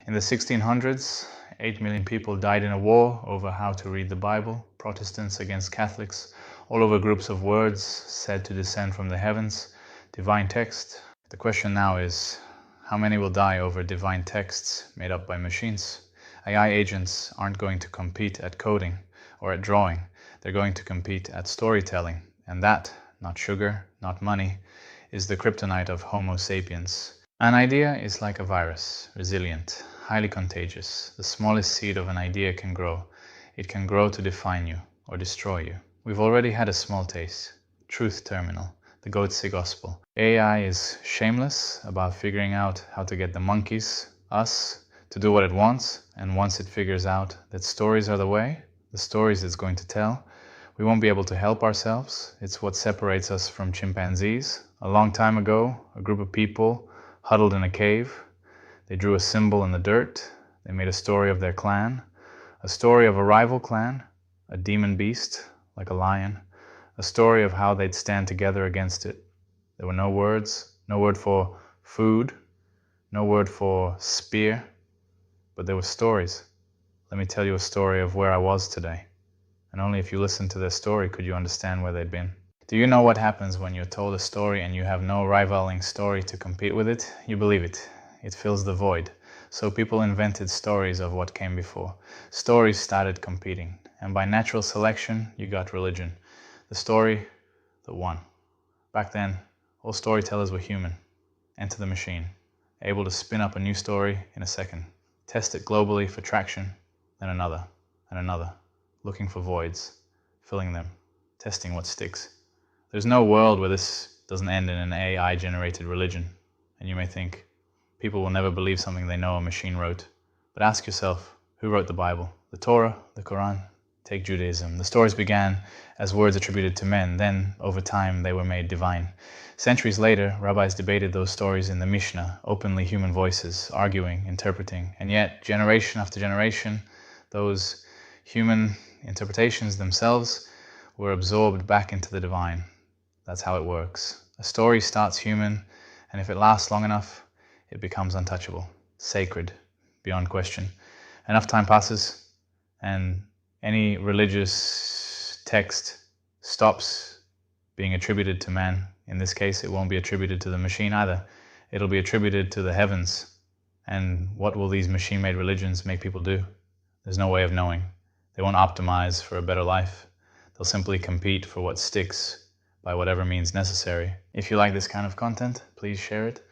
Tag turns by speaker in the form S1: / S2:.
S1: In the 1600s, 8 million people died in a war over how to read the Bible, Protestants against Catholics, all over groups of words said to descend from the heavens, divine text. The question now is, how many will die over divine texts made up by machines? AI agents aren't going to compete at coding or at drawing. They're going to compete at storytelling. And that, not sugar, not money, is the kryptonite of Homo sapiens. An idea is like a virus, resilient, highly contagious. The smallest seed of an idea can grow. It can grow to define you or destroy you. We've already had a small taste. Truth Terminal, the Goetze Gospel. AI is shameless about figuring out how to get the monkeys, us, to do what it wants. And once it figures out that stories are the way, the stories it's going to tell, we won't be able to help ourselves. It's what separates us from chimpanzees. A long time ago, a group of people huddled in a cave. They drew a symbol in the dirt. They made a story of their clan, a story of a rival clan, a demon beast like a lion, a story of how they'd stand together against it. There were no words, no word for food, no word for spear, but there were stories. Let me tell you a story of where I was today. And only if you listened to their story could you understand where they'd been. Do you know what happens when you're told a story and you have no rivaling story to compete with it? You believe it. It fills the void. So people invented stories of what came before. Stories started competing. And by natural selection, you got religion. The story that won. Back then, all storytellers were human. Enter the machine. Able to spin up a new story in a second. Test it globally for traction. Then another. And another. Looking for voids. Filling them. Testing what sticks. There's no world where this doesn't end in an AI-generated religion. And you may think, people will never believe something they know a machine wrote. But ask yourself, who wrote the Bible? The Torah? The Quran? Take Judaism. The stories began as words attributed to men. Then, over time, they were made divine. Centuries later, rabbis debated those stories in the Mishnah, openly human voices, arguing, interpreting. And yet, generation after generation, those human interpretations themselves were absorbed back into the divine. That's how it works. A story starts human, and if it lasts long enough, it becomes untouchable, sacred, beyond question. Enough time passes, and any religious text stops being attributed to man. In this case, it won't be attributed to the machine either. It'll be attributed to the heavens. And what will these machine-made religions make people do? There's no way of knowing. They won't optimize for a better life. They'll simply compete for what sticks by whatever means necessary. If you like this kind of content, please share it.